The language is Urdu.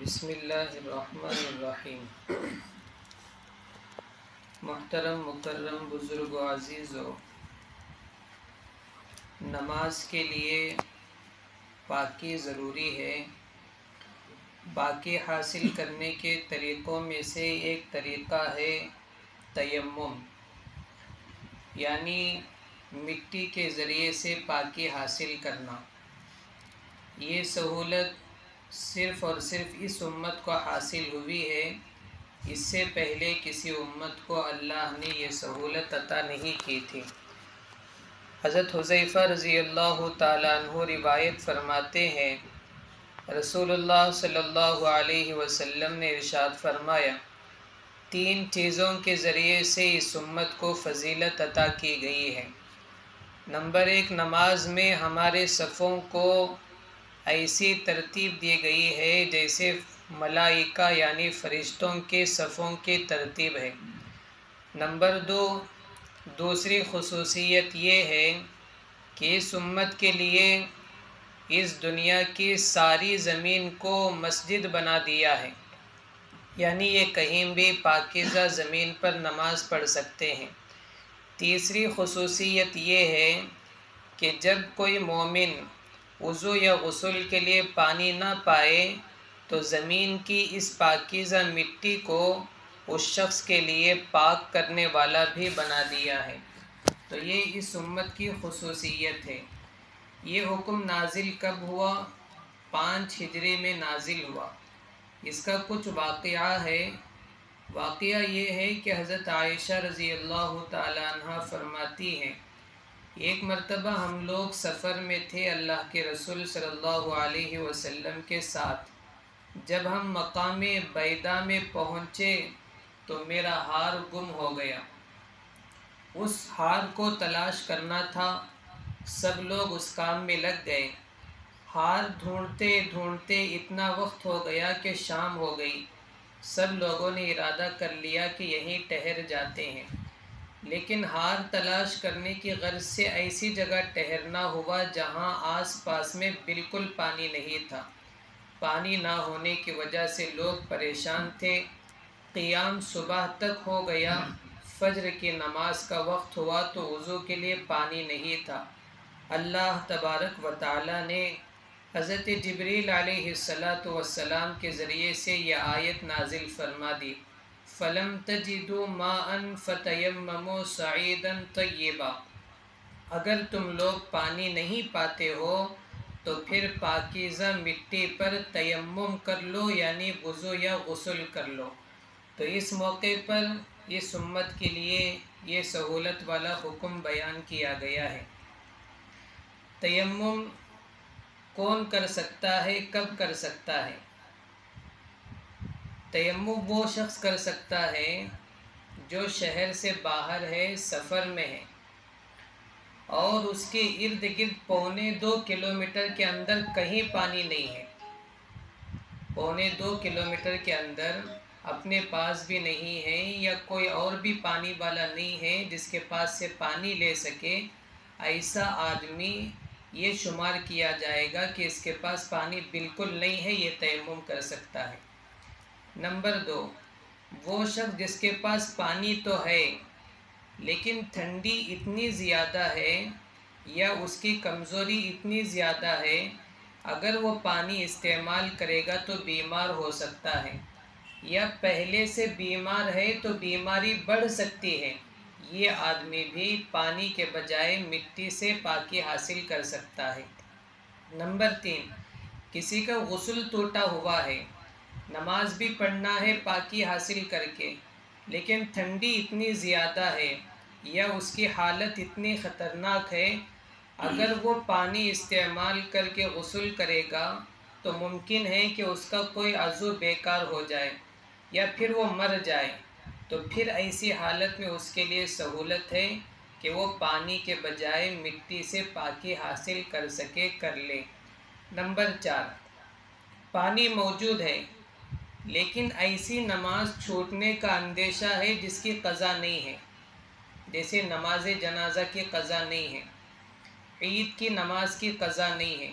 بسم اللہ الرحمن الرحیم۔ محترم مکرم بزرگ و عزیزو، نماز کے لیے پاکی ضروری ہے۔ پاکی حاصل کرنے کے طریقوں میں سے ایک طریقہ ہے تیمم، یعنی مٹی کے ذریعے سے پاکی حاصل کرنا۔ یہ سہولت صرف اور صرف اس امت کو حاصل ہوئی ہے، اس سے پہلے کسی امت کو اللہ نے یہ سہولت عطا نہیں کی تھی۔ حضرت حذیفہ رضی اللہ تعالیٰ عنہ روایت فرماتے ہیں، رسول اللہ صلی اللہ علیہ وسلم نے ارشاد فرمایا، 3 چیزوں کے ذریعے سے اس امت کو فضیلت عطا کی گئی ہے۔ نمبر 1، نماز میں ہمارے صفوں کو ایسی ترتیب دی گئی ہے جیسے ملائکہ یعنی فرشتوں کے صفوں کی ترتیب ہے۔ نمبر 2، دوسری خصوصیت یہ ہے کہ اس امت کے لیے اس دنیا کی ساری زمین کو مسجد بنا دیا ہے، یعنی یہ کہیں بھی پاکیزہ زمین پر نماز پڑھ سکتے ہیں۔ تیسری خصوصیت یہ ہے کہ جب کوئی مومن وضو یا غسل کے لیے پانی نہ پائے تو زمین کی اس پاکیزہ مٹی کو اس شخص کے لیے پاک کرنے والا بھی بنا دیا ہے۔ تو یہ اس امت کی خصوصیت ہے۔ یہ حکم نازل کب ہوا؟ 5 ہجری میں نازل ہوا۔ اس کا کچھ واقعہ ہے۔ واقعہ یہ ہے کہ حضرت عائشہ رضی اللہ تعالیٰ عنہ فرماتی ہیں، ایک مرتبہ ہم لوگ سفر میں تھے اللہ کے رسول صلی اللہ علیہ وسلم کے ساتھ۔ جب ہم مقام بیدا میں پہنچے تو میرا ہار گم ہو گیا۔ اس ہار کو تلاش کرنا تھا، سب لوگ اس کام میں لگ گئے۔ ہار ڈھونڈتے ڈھونڈتے اتنا وقت ہو گیا کہ شام ہو گئی۔ سب لوگوں نے ارادہ کر لیا کہ یہیں ٹھہر جاتے ہیں، لیکن ہار تلاش کرنے کی غرض سے ایسی جگہ ٹھہرنا ہوا جہاں آس پاس میں بالکل پانی نہیں تھا۔ پانی نہ ہونے کی وجہ سے لوگ پریشان تھے۔ قیام صبح تک ہو گیا، فجر کی نماز کا وقت ہوا تو وضو کے لیے پانی نہیں تھا۔ اللہ تبارک و تعالی نے حضرت جبریل علیہ السلام کے ذریعے سے یہ آیت نازل فرما دی، فَلَمْ تَجِدُوا مَاءً فَتَيَمَّمُوا صَعِيدًا طَيِّبًا۔ اگر تم لوگ پانی نہیں پاتے ہو تو پھر پاکیزہ مٹی پر تیمم کر لو، یعنی وضو یا غسل کر لو۔ تو اس موقع پر اس امت کے لیے یہ سہولت والا حکم بیان کیا گیا ہے۔ تیمم کون کر سکتا ہے، کب کر سکتا ہے؟ تیمم وہ شخص کر سکتا ہے جو شہر سے باہر ہے، سفر میں ہے اور اس کے ارد گرد 1.25 کلومیٹر کے اندر کہیں پانی نہیں ہے۔ 1.25 کلومیٹر کے اندر اپنے پاس بھی نہیں ہے یا کوئی اور بھی پانی والا نہیں ہے جس کے پاس سے پانی لے سکے، ایسا آدمی یہ شمار کیا جائے گا کہ اس کے پاس پانی بالکل نہیں ہے، یہ تیمم کر سکتا ہے۔ نمبر 2، وہ شخص جس کے پاس پانی تو ہے لیکن ٹھنڈی اتنی زیادہ ہے یا اس کی کمزوری اتنی زیادہ ہے، اگر وہ پانی استعمال کرے گا تو بیمار ہو سکتا ہے، یا پہلے سے بیمار ہے تو بیماری بڑھ سکتی ہے، یہ آدمی بھی پانی کے بجائے مٹی سے پاکی حاصل کر سکتا ہے۔ نمبر 3، کسی کا غسل ٹوٹا ہوا ہے، نماز بھی پڑھنا ہے پاکی حاصل کر کے، لیکن ٹھنڈی اتنی زیادہ ہے یا اس کی حالت اتنی خطرناک ہے، اگر وہ پانی استعمال کر کے غسل کرے گا تو ممکن ہے کہ اس کا کوئی عضو بیکار ہو جائے یا پھر وہ مر جائے، تو پھر ایسی حالت میں اس کے لیے سہولت ہے کہ وہ پانی کے بجائے مٹی سے پاکی حاصل کر سکے، کر لے۔ نمبر 4، پانی موجود ہے لیکن ایسی نماز چھوٹنے کا اندیشہ ہے جس کی قضا نہیں ہے، جیسے نماز جنازہ کی قضا نہیں ہے، عید کی نماز کی قضا نہیں ہے،